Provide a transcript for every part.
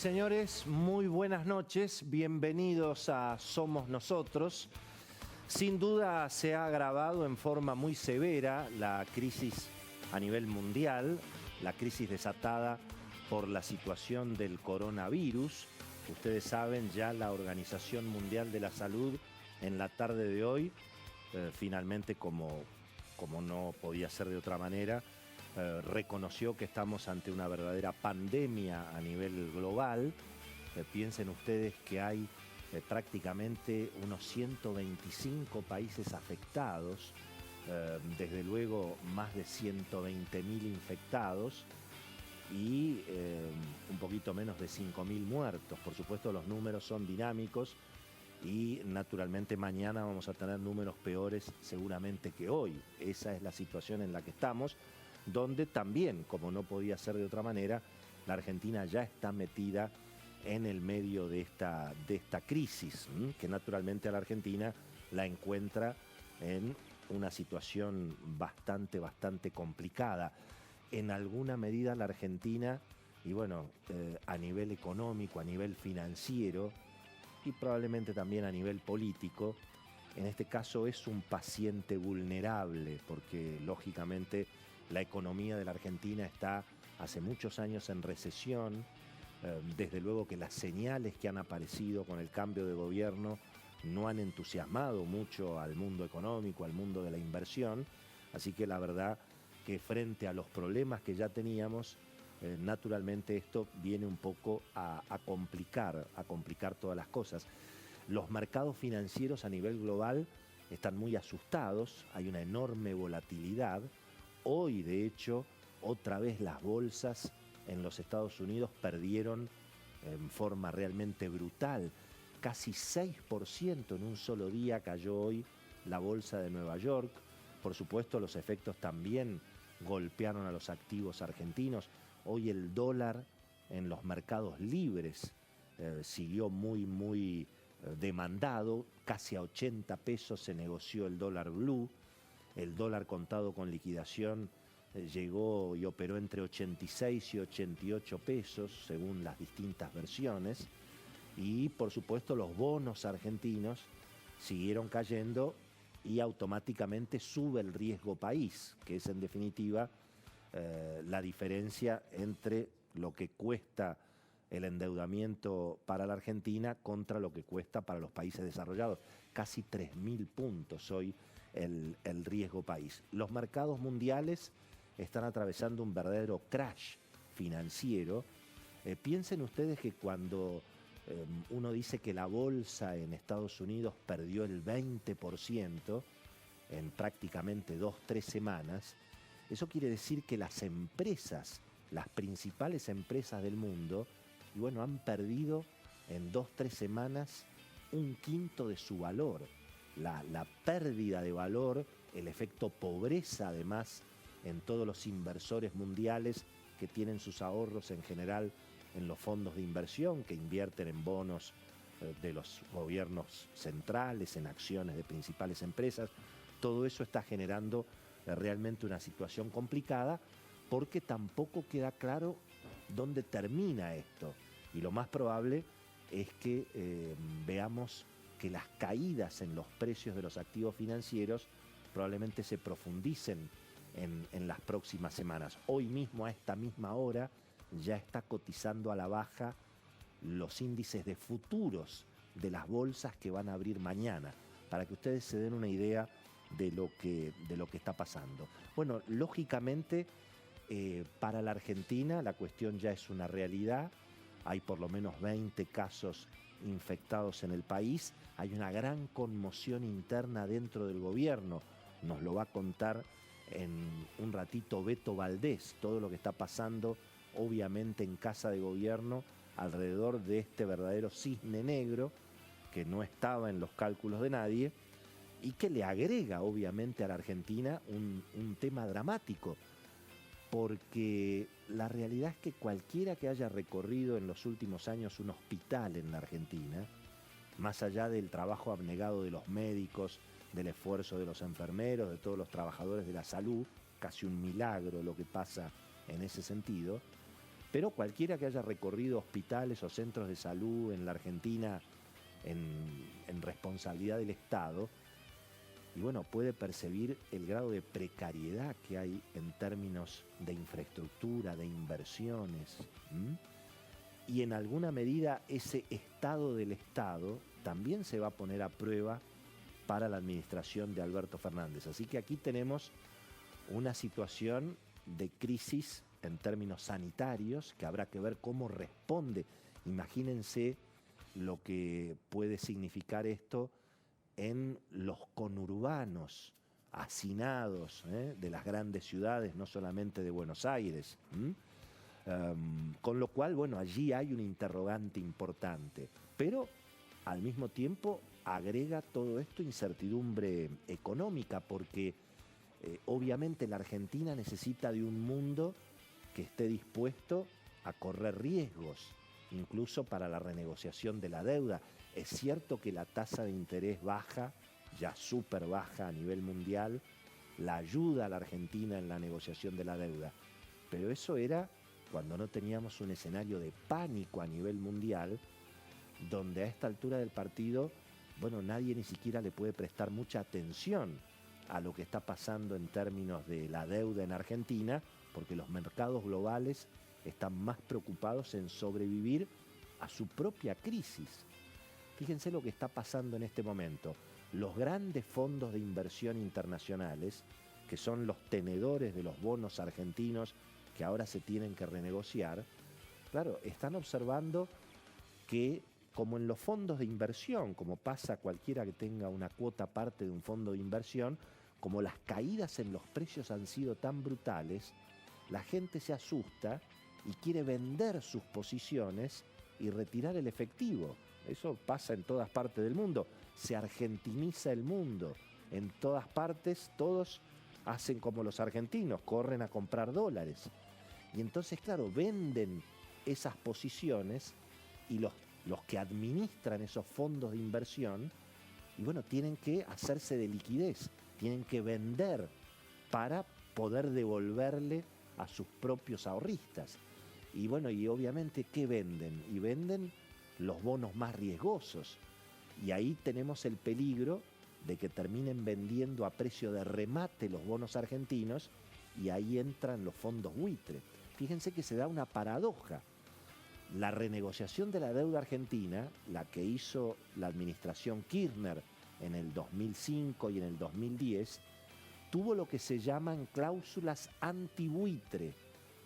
Señores, muy buenas noches, bienvenidos a Somos Nosotros. Sin duda se ha agravado en forma muy severa la crisis a nivel mundial, la crisis desatada por la situación del coronavirus. Ustedes saben, ya la Organización Mundial de la Salud en la tarde de hoy, finalmente como no podía ser de otra manera, reconoció que estamos ante una verdadera pandemia a nivel global. Piensen ustedes que hay prácticamente unos 125 países afectados, desde luego más de 120.000 infectados y un poquito menos de 5.000 muertos. Por supuesto, los números son dinámicos y naturalmente mañana vamos a tener números peores seguramente que hoy. Esa es la situación en la que estamos, donde también, como no podía ser de otra manera, la Argentina ya está metida en el medio de esta crisis, que naturalmente a la Argentina la encuentra en una situación bastante complicada. En alguna medida la Argentina, y bueno, a nivel económico, a nivel financiero y probablemente también a nivel político, en este caso es un paciente vulnerable, porque lógicamente la economía de la Argentina está hace muchos años en recesión. Desde luego que las señales que han aparecido con el cambio de gobierno no han entusiasmado mucho al mundo económico, al mundo de la inversión. Así que la verdad que frente a los problemas que ya teníamos, naturalmente esto viene un poco a complicar todas las cosas. Los mercados financieros a nivel global están muy asustados, hay una enorme volatilidad. Hoy, de hecho, otra vez las bolsas en los Estados Unidos perdieron en forma realmente brutal. Casi 6% en un solo día cayó hoy la bolsa de Nueva York. Por supuesto, los efectos también golpearon a los activos argentinos. Hoy el dólar en los mercados libres siguió muy demandado. Casi a 80 pesos se negoció el dólar blue. El dólar contado con liquidación llegó y operó entre 86 y 88 pesos, según las distintas versiones. Y, por supuesto, los bonos argentinos siguieron cayendo y automáticamente sube el riesgo país, que es, en definitiva, la diferencia entre lo que cuesta el endeudamiento para la Argentina contra lo que cuesta para los países desarrollados. Casi 3.000 puntos hoy el riesgo país. Los mercados mundiales están atravesando un verdadero crash financiero. Piensen ustedes que cuando uno dice que la bolsa en Estados Unidos perdió el 20% en prácticamente 2-3 semanas, eso quiere decir que las empresas, las principales empresas del mundo, y bueno, han perdido en 2-3 semanas un quinto de su valor. La pérdida de valor, el efecto pobreza además en todos los inversores mundiales que tienen sus ahorros en general en los fondos de inversión, que invierten en bonos de los gobiernos centrales, en acciones de principales empresas. Todo eso está generando realmente una situación complicada, porque tampoco queda claro dónde termina esto. Y lo más probable es que veamos que las caídas en los precios de los activos financieros probablemente se profundicen en las próximas semanas. Hoy mismo, a esta misma hora, ya está cotizando a la baja los índices de futuros de las bolsas que van a abrir mañana, para que ustedes se den una idea de lo que está pasando. Bueno, lógicamente, para la Argentina la cuestión ya es una realidad. Hay por lo menos 20 casos infectados en el país. Hay una gran conmoción interna dentro del gobierno. Nos lo va a contar en un ratito Beto Valdés, todo lo que está pasando obviamente en Casa de Gobierno alrededor de este verdadero cisne negro que no estaba en los cálculos de nadie y que le agrega obviamente a la Argentina un tema dramático, porque la realidad es que cualquiera que haya recorrido en los últimos años un hospital en la Argentina, más allá del trabajo abnegado de los médicos, del esfuerzo de los enfermeros, de todos los trabajadores de la salud, casi un milagro lo que pasa en ese sentido, Pero cualquiera que haya recorrido hospitales o centros de salud en la Argentina en responsabilidad del Estado, y bueno, puede percibir el grado de precariedad que hay en términos de infraestructura, de inversiones. Y en alguna medida ese estado del Estado también se va a poner a prueba para la administración de Alberto Fernández. Así que aquí tenemos una situación de crisis en términos sanitarios que habrá que ver cómo responde. Imagínense lo que puede significar esto en los conurbanos hacinados de las grandes ciudades, no solamente de Buenos Aires. Con lo cual, bueno, allí hay un interrogante importante, pero al mismo tiempo agrega todo esto incertidumbre económica, porque obviamente la Argentina necesita de un mundo que esté dispuesto a correr riesgos, incluso para la renegociación de la deuda. Es cierto que la tasa de interés baja, ya súper baja a nivel mundial, la ayuda a la Argentina en la negociación de la deuda, pero eso era cuando no teníamos un escenario de pánico a nivel mundial, donde a esta altura del partido, bueno, nadie ni siquiera le puede prestar mucha atención a lo que está pasando en términos de la deuda en Argentina, porque los mercados globales están más preocupados en sobrevivir a su propia crisis. Fíjense lo que está pasando en este momento. Los grandes fondos de inversión internacionales, que son los tenedores de los bonos argentinos que ahora se tienen que renegociar, claro, están observando que, como en los fondos de inversión, como pasa cualquiera que tenga una cuota parte de un fondo de inversión, como las caídas en los precios han sido tan brutales, la gente se asusta y quiere vender sus posiciones y retirar el efectivo. Eso pasa en todas partes del mundo. Se argentiniza el mundo. En todas partes todos hacen como los argentinos, corren a comprar dólares. Y entonces, claro, venden esas posiciones y los que administran esos fondos de inversión, y bueno, tienen que hacerse de liquidez, tienen que vender para poder devolverle a sus propios ahorristas. Y bueno, y obviamente, ¿qué venden? Y venden los bonos más riesgosos. Y ahí tenemos el peligro de que terminen vendiendo a precio de remate los bonos argentinos, y ahí entran los fondos buitre. Fíjense que se da una paradoja. La renegociación de la deuda argentina, la que hizo la administración Kirchner en el 2005 y en el 2010, tuvo lo que se llaman cláusulas antibuitre,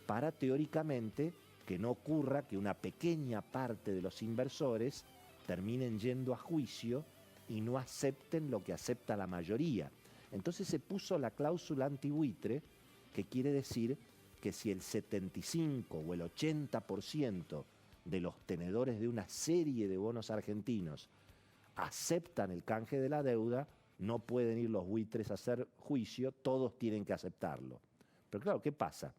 para teóricamente que no ocurra que una pequeña parte de los inversores terminen yendo a juicio y no acepten lo que acepta la mayoría. Entonces se puso la cláusula antibuitre, que quiere decir que si el 75 o el 80% de los tenedores de una serie de bonos argentinos aceptan el canje de la deuda, no pueden ir los buitres a hacer juicio, todos tienen que aceptarlo. Pero claro, ¿qué pasa?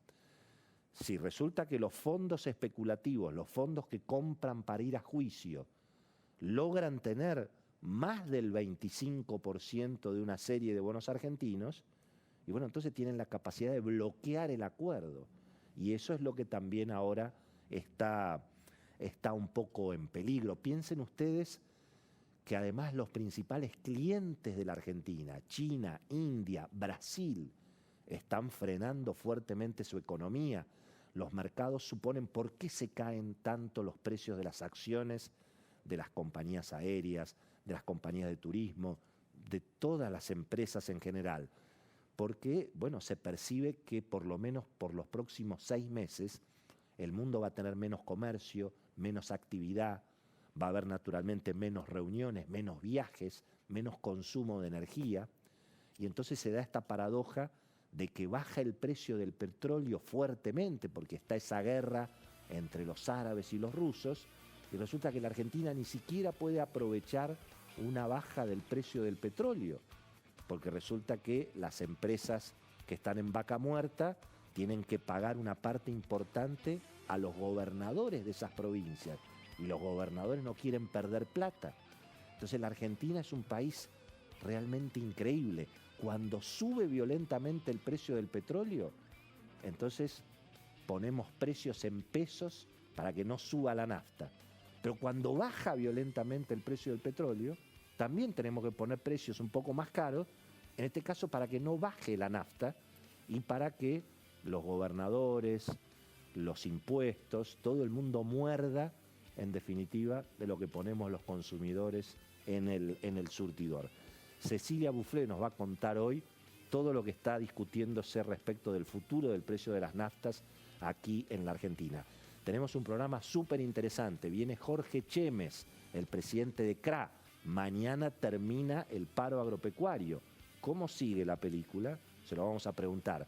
Si resulta que los fondos especulativos, los fondos que compran para ir a juicio, logran tener más del 25% de una serie de bonos argentinos, y bueno, entonces tienen la capacidad de bloquear el acuerdo. Y eso es lo que también ahora está un poco en peligro. Piensen ustedes que además los principales clientes de la Argentina, China, India, Brasil, están frenando fuertemente su economía. Los mercados suponen por qué se caen tanto los precios de las acciones de las compañías aéreas, de las compañías de turismo, de todas las empresas en general. Porque, bueno, se percibe que por lo menos por los próximos 6 meses el mundo va a tener menos comercio, menos actividad, va a haber naturalmente menos reuniones, menos viajes, menos consumo de energía, y entonces se da esta paradoja de que baja el precio del petróleo fuertemente porque está esa guerra entre los árabes y los rusos, y resulta que la Argentina ni siquiera puede aprovechar una baja del precio del petróleo, porque resulta que las empresas que están en vaca muerta tienen que pagar una parte importante a los gobernadores de esas provincias, y los gobernadores no quieren perder plata. Entonces la Argentina es un país realmente increíble. Cuando sube violentamente el precio del petróleo, entonces ponemos precios en pesos para que no suba la nafta. Pero cuando baja violentamente el precio del petróleo, también tenemos que poner precios un poco más caros, en este caso para que no baje la nafta y para que los gobernadores, los impuestos, todo el mundo muerda, en definitiva, de lo que ponemos los consumidores en el surtidor. Cecilia Bufflé nos va a contar hoy todo lo que está discutiéndose respecto del futuro del precio de las naftas aquí en la Argentina. Tenemos un programa súper interesante. Viene Jorge Chemes, el presidente de CRA. Mañana termina el paro agropecuario. ¿Cómo sigue la película? Se lo vamos a preguntar.